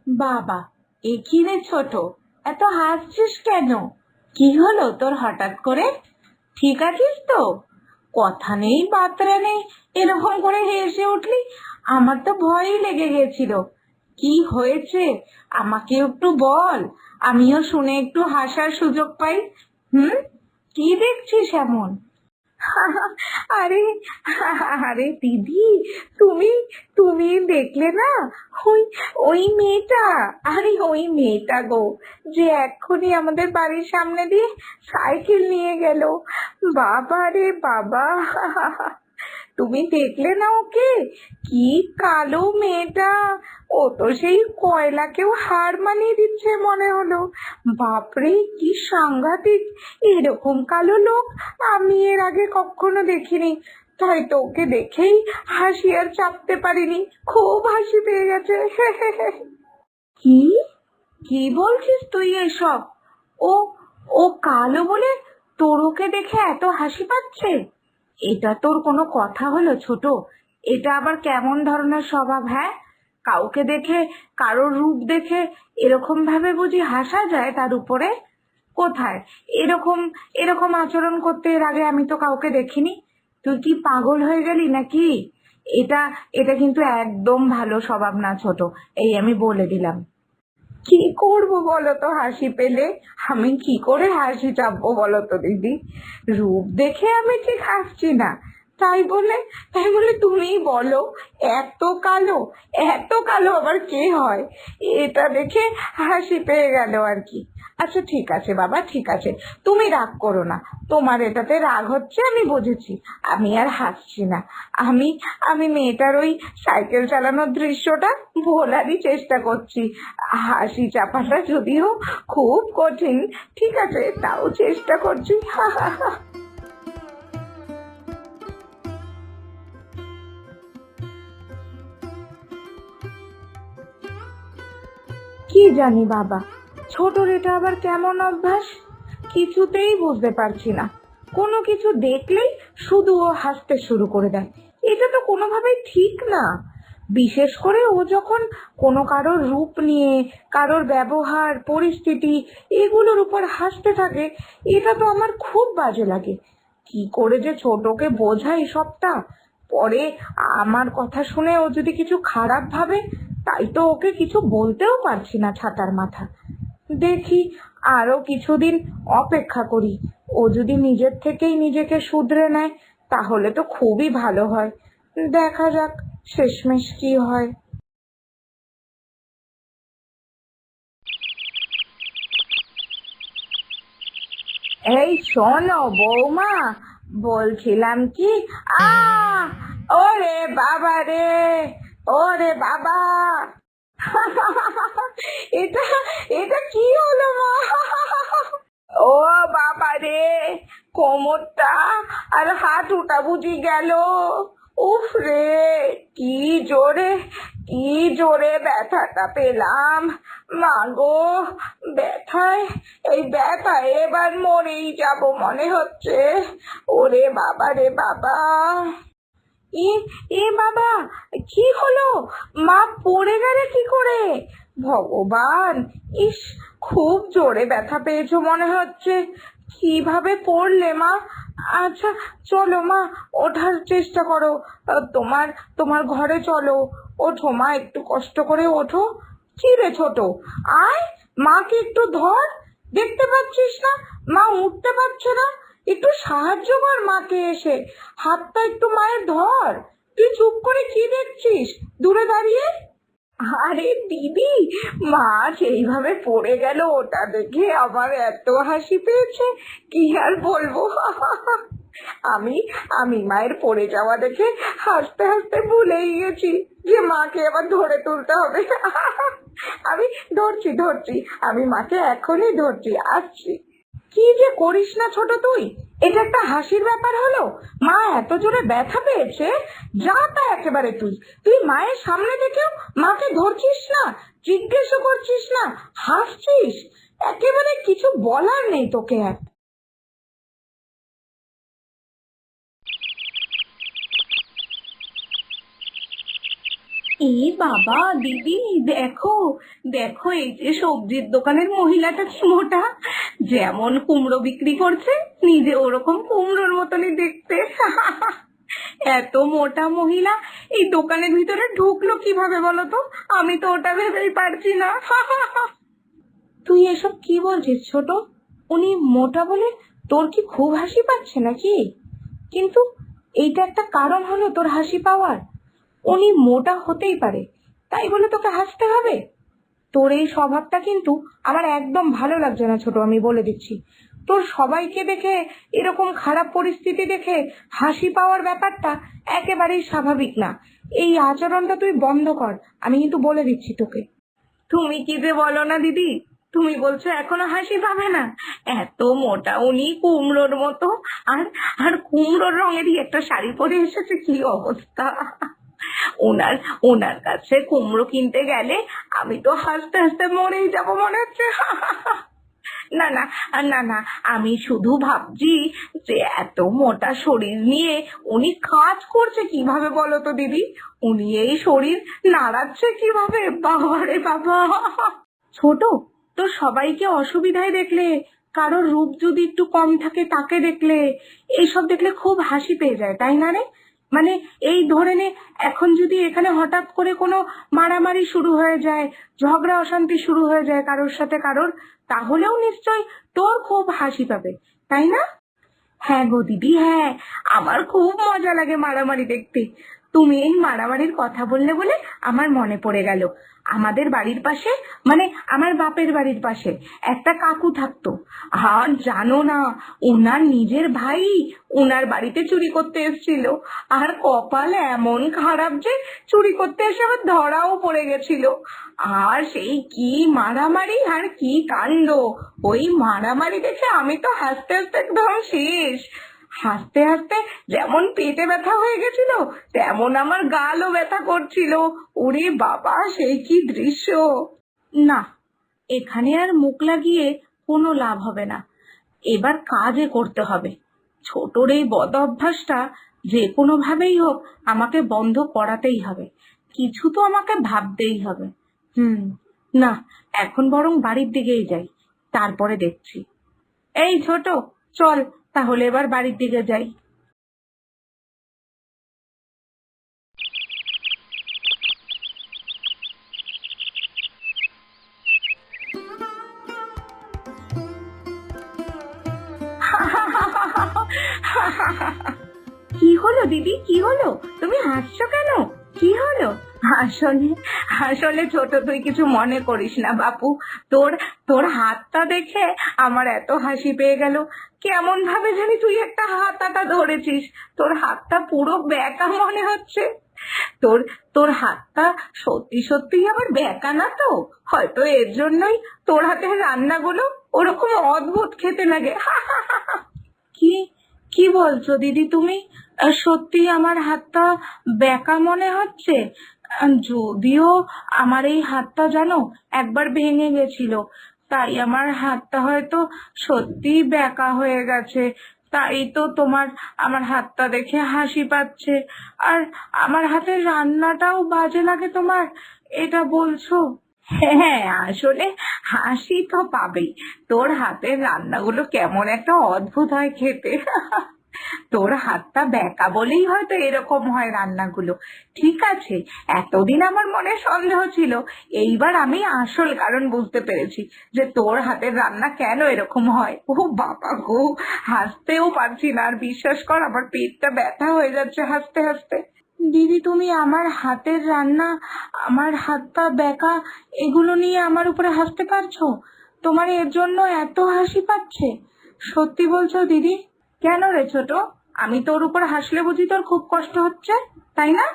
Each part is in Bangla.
বাবা, এ কি রে ছোট, এত হাসছিস কেন? কি হলো তোর হঠাৎ করে? ঠিক আছিস তো? কথা নেই বার্তা নেই, এরকম করে হেসে উঠলি। আমার তো ভয়ই লেগে গেছিল। কি হয়েছে আমাকে একটু বল, আমিও শুনে একটু হাসার সুযোগ পাই। হুম, কি দেখছিস এমন? আরে, আরে দিদি, তুমি তুমি দেখলে না? ওই ওই মেয়েটা, আরে ওই মেয়েটা গো, যে এক্ষুনি আমাদের বাড়ির সামনে দিয়ে সাইকেল নিয়ে গেল। বাবা রে বাবা, তুমি দেখলে না ওকে? কি কালো মেয়েটা! ও তো সেই কয়লাকেও হার মানিয়ে দিচ্ছে মনে হলো। বাপরে, কি সাংঘাতিক! এরকম কালো লোক আমি এর আগে কখনো দেখিনি। তাই তো ওকে দেখেই হাসি আর চাপতে পারিনি, খুব হাসি পেয়ে গেছে। কি কি বলছিস তুই এসব? ও ও কালো বলে তোর ওকে দেখে এত হাসি পাচ্ছে? এটা তোর কোনো কথা হলো ছোট? এটা আবার কেমন ধরনের স্বভাব, হ্যাঁ? কাউকে দেখে, কারোর রূপ দেখে এরকম ভাবে বুঝি হাসা যায় তার উপরে? কোথায়? এরকম এরকম আচরণ করতে এর আগে আমি তো কাউকে দেখিনি। তুই কি পাগল হয়ে গেলি নাকি? এটা এটা কিন্তু একদম ভালো স্বভাব না ছোট, এই আমি বলে দিলাম। কি করব বলো তো হাসি পেলে? আমি কি করে হাসি চাপবো বলো তো দিদি? রূপ দেখে আমি ঠিক হাসছি না। তাই বলে তুমিই বলো, এত কালো, এত কালো আবার কে হয়? এটা দেখে হাসি পেয়ে গেল আর কি। আচ্ছা ঠিক আছে বাবা, ঠিক আছে, তুমি রাগ করো না। তোমার এটাতে রাগ হচ্ছে আমি বুঝেছি। আমি আর হাসছি না। আমি আমি মেয়েটার ওই সাইকেল চালানোর দৃশ্যটা ভোলারই চেষ্টা করছি। হাসি চাপাটা যদিও খুব কঠিন, ঠিক আছে, তাও চেষ্টা করছি। কি জানি বাবা, ছোটর এটা আবার কেমন অভ্যাস, কিছুতেই বুঝতে পারছি না। কোনো কিছু দেখলেই শুধু ও হাসতে শুরু করে দেয়। এটা তো কোনোভাবেই ঠিক না। বিশেষ করে ও যখন কোনো কারোর রূপ নিয়ে, কারোর ব্যবহার, পরিস্থিতি, এগুলোর উপর হাসতে থাকে, এটা তো আমার খুব বাজে লাগে। কি করে যে ছোটকে বোঝাই সবটা? পরে আমার কথা শুনে ও যদি কিছু খারাপ ভাবে, তাই তো ওকে কিছু বলতেও পারছি না ছাতার মাথা। দেখি, আরো কিছুদিন অপেক্ষা করি। ও যদি নিজের থেকেই নিজেকে শুধরে নেয়, তাহলে তো খুবই ভালো হয়। দেখা যাক শেষমেশ কি হয়। এই শোনো বৌমা, বলছিলাম কি, আ ওরে বাবা রে, ওরে বাবা! এটা এটা কি হলো মা? ও বাবা রে, কোমরটা আর হাঁটুটা বুঝি গেল। উফ রে, কি জোরে, কি জোরে ব্যথাটা পেলাম। মা গো, ব্যথায়, এই ব্যথায় এবার মরেই যাব মনে হচ্ছে। ওরে বাবা রে বাবা! এ এ বাবা, কি হলো? মা পড়ে গেলে কি করে? ভগবান! ইস, খুব জোরে ব্যথা পেয়েছো মনে হচ্ছে। কিভাবে পড়লে মা? আচ্ছা, চলো মা, ওঠার চেষ্টা করো। তোমার তোমার ঘরে চলো। ওঠো মা, একটু কষ্ট করে ওঠো। কি রে ছোট, আয়, মাকে একটু ধর। দেখতে পাচ্ছিস না মা উঠতে পারছে না? একটু সাহায্য কর মাকে এসে, হাতটা একটু মায়ের ধর। তুই চুপ করে কি দেখছিস দূরে দাঁড়িয়ে? আরে দিদি, মা সেইভাবে পড়ে গেল, ওটা দেখে আমার এত হাসি পেয়েছে, কি আর বলবো। আমি আমি মায়ের পড়ে যাওয়া দেখে হাসতে হাসতে ভুলেই গেছি যে মাকে আবার ধরে তুলতে হবে। আমি ধরছি, আমি মাকে এখনই ধরছি, আসছি। কি যে করিস না ছোট তুই! এটা একটা হাসির ব্যাপার হলো? মা এত জোরে ব্যথা পেয়েছে, যা তা একেবারে তুই তুই মায়ের সামনে থেকেও মাকে ধরছিস না, জিজ্ঞেসও করছিস না, হাসছিস! একেবারে কিছু বলার নেই তোকে আর। এ বাবা দিদি, দেখো দেখো, এই যে সবজির দোকানের মহিলাটা কি মোটা, যেমন কুমড়ো বিক্রি করছে নিজে ওরকম কুমড়োর মতনই দেখতে। এত মোটা মহিলা এই দোকানের ভিতরে ঢুকলো কিভাবে বলো তো? আমি তো ওটা ভেবেই পারছি না। তুই এসব কি বলছিস ছোট? উনি মোটা বলে তোর কি খুব হাসি পাচ্ছে নাকি? কিন্তু এইটা একটা কারণ হলো তোর হাসি পাওয়ার। উনি মোটা হতেই পারে, তাই বলে তোকে হাসতে হবে? তোর এই স্বভাবটা কিন্তু আমার একদম ভালো লাগছে না ছোট, আমি বলে দিচ্ছি। তোর সবাইকে দেখে, এরকম খারাপ পরিস্থিতি দেখে হাসি পাওয়ার ব্যাপারটা একেবারেই স্বাভাবিক না। এই আচরণটা তুই বন্ধ কর, আমি কিন্তু বলে দিচ্ছি তোকে। তুমি কি যে বলো না দিদি, তুমি বলছো এখনো হাসি পাবে না? এত মোটা উনি, কুমড়োর মতো, আর আর কুমড়োর রঙেরই একটা শাড়ি পরে এসেছে, কি অবস্থা! ওনার ওনার কাছে কুমড়ো কিনতে গেলে আমি তো হাসতে হাসতে মরেই যাবো মনে হচ্ছে। না না, না না, আমি শুধু ভাবছি যে এত মোটা শরীর নিয়ে উনি কাজ করছে কিভাবে বলো তো দিদি? উনি এই শরীর নাড়াচ্ছে কিভাবে, বাবারে বাবা! ছোট, তো সবাইকে অসুবিধায় দেখলে, কারোর রূপ যদি একটু কম থাকে তাকে দেখলে, এইসব দেখলে খুব হাসি পেয়ে যায়, তাই না রে? মানে এই ধরে নে, এখন যদি এখানে হঠাৎ করে কোনো মারামারি শুরু হয়ে যায়, ঝগড়া অশান্তি শুরু হয়ে যায় কারোর সাথে কারোর, তাহলেও নিশ্চয় তোর খুব হাসি পাবে, তাই না? হ্যাঁ গো দিদি, হ্যাঁ, আমার খুব মজা লাগে মারামারি দেখতে। তুমি এই মারামারির কথা বললে বলে আমার মনে পড়ে গেল, আমাদের বাড়ির পাশে, মানে আমার বাপের বাড়ির পাশে একটা কাকু থাকতো। আর জানো না, ওনার নিজের ভাই ওনার বাড়িতে চুরি করতে এসেছিল, আর কপাল এমন খারাপ যে চুরি করতে এসে আবার ধরাও পড়ে গেছিল। আর সেই কি মারামারি আর কি কাণ্ড! ওই মারামারি দেখে আমি তো হাসতে হাসতে একদম শেষ। হাসতে হাসতে যেমন পেটে ব্যথা হয়ে গেছিল, তেমন আমার গালও ব্যথা করছিল। ওরে বাবা, সেই কি দৃশ্য! না, এখানে আর মুখ লাগিয়ে কোনো লাভ হবে না, এবার কাজে করতে হবে। ছোটর এই বদ অভ্যাসটা যে কোনো ভাবেই হোক আমাকে বন্ধ করাতেই হবে, কিছু তো আমাকে ভাবতেই হবে। হুম, না, এখন বরং বাড়ির দিকেই যাই, তারপরে দেখছি। এই ছোট, চল তাহলে এবার বাড়ির দিকে যাই। কি হলো দিদি, কি হলো? তুমি হাসছো কেন? কি হলো? আসলে আসলে ছোট, তুই কিছু মনে করিস না বাপু, তোর তোর হাতটা দেখে আমার এত হাসি পেয়ে গেল। কেমন ভাবে জানি তুই একটা হাতাটা ধরেছিস, তোর হাতটা পুরো বেঁকা মনে হচ্ছে। তোর তোর হাতটা সত্যি সত্যি আবার বেঁকা না তো? হয়তো এর জন্যই তোর হাতের রান্নাগুলো ওরকম অদ্ভুত খেতে লাগে। কি কি বলছো দিদি তুমি? সত্যি আমার হাতটা বেঁকা মনে হচ্ছে? যদিও আমার এই হাতটা জানো একবার ভেঙে গেছিল, তাই আমার হাতটা হয়তো সত্যি বেঁকা হয়ে গেছে, তাই তো তোমার আমার হাতটা দেখে হাসি পাচ্ছে। আর আমার হাতের রান্নাটাও বাজে লাগে তোমার, এটা বলছো? হ্যাঁ, আসলে হাসি তো পাবেই, তোর হাতের রান্নাগুলো কেমন একটা অদ্ভুত হয় খেতে। তোর হাতটা বেঁকা বলেই হয়তো এরকম হয় রান্নাগুলো। ঠিক আছে, এতদিন আমার মনে সন্দেহ ছিল, এইবার আমি আসল কারণ বুঝতে পেরেছি যে তোর হাতের রান্না কেন এরকম হয়। ও বাবা গো, হাসতেও পারছি না, আর বিশ্বাস কর আমার পেটটা ব্যথা হয়ে যাচ্ছে হাসতে হাসতে। দিদি তুমি আমার হাতের রান্না, আমার হাতটা বেঁকা, এগুলো নিয়ে আমার উপরে হাসতে পারছো? তোমার এর জন্য এত হাসি পাচ্ছে? সত্যি বলছো দিদি? কেন রে ছোট, আমি তোর উপর হাসলে বুঝি তোর খুব কষ্ট হচ্ছে, তাই না?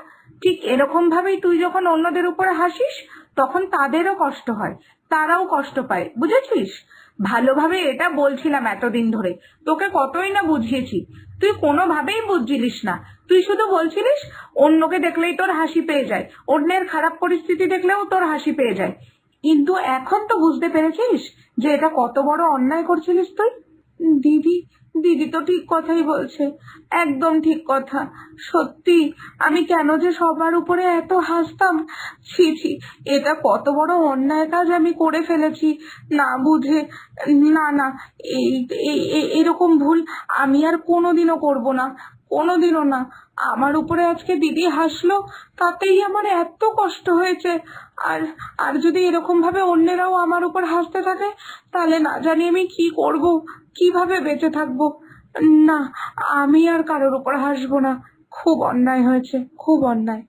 ঠিক এরকম ভাবেই তুই যখন অন্যদের উপরে হাসিস, তখন তাদেরও কষ্ট হয়, তারাও কষ্ট পায়, বুঝেছিস? ভালোভাবে এটা বলছিলাম এতদিন ধরে, তোকে কতই না বুঝিয়েছি, তুই কোনোভাবেই বুঝছিলিস না। তুই শুধু বলছিলিস অন্যকে দেখলেই তোর হাসি পেয়ে যায়, অন্যের খারাপ পরিস্থিতি দেখলেও তোর হাসি পেয়ে যায়। কিন্তু এখন তো বুঝতে পেরেছিস যে এটা কত বড় অন্যায় করছিলিস তুই। দিদি দিদি তো ঠিক কথাই বলছে, একদম ঠিক কথা। সত্যি আমি কেন যে সবার উপরে এত হাসতাম! ছি ছি, এটা কত বড় অন্যায় কাজ আমি করে ফেলেছি না বুঝে। না না, এই এরকম ভুল আমি আর কোনোদিনও করব না, কোনোদিনও না। আমার উপরে আজকে দিদি হাসলো, তাতেই আমার এত কষ্ট হয়েছে। আর আর যদি এরকম ভাবে অন্যেরাও আমার উপর হাসতে থাকে, তাহলে না জানি আমি কি করব, কিভাবে বেঁচে থাকবো। না, আমি আর কারোর উপর হাসবো না। খুব অন্যায় হয়েছে, খুব অন্যায়।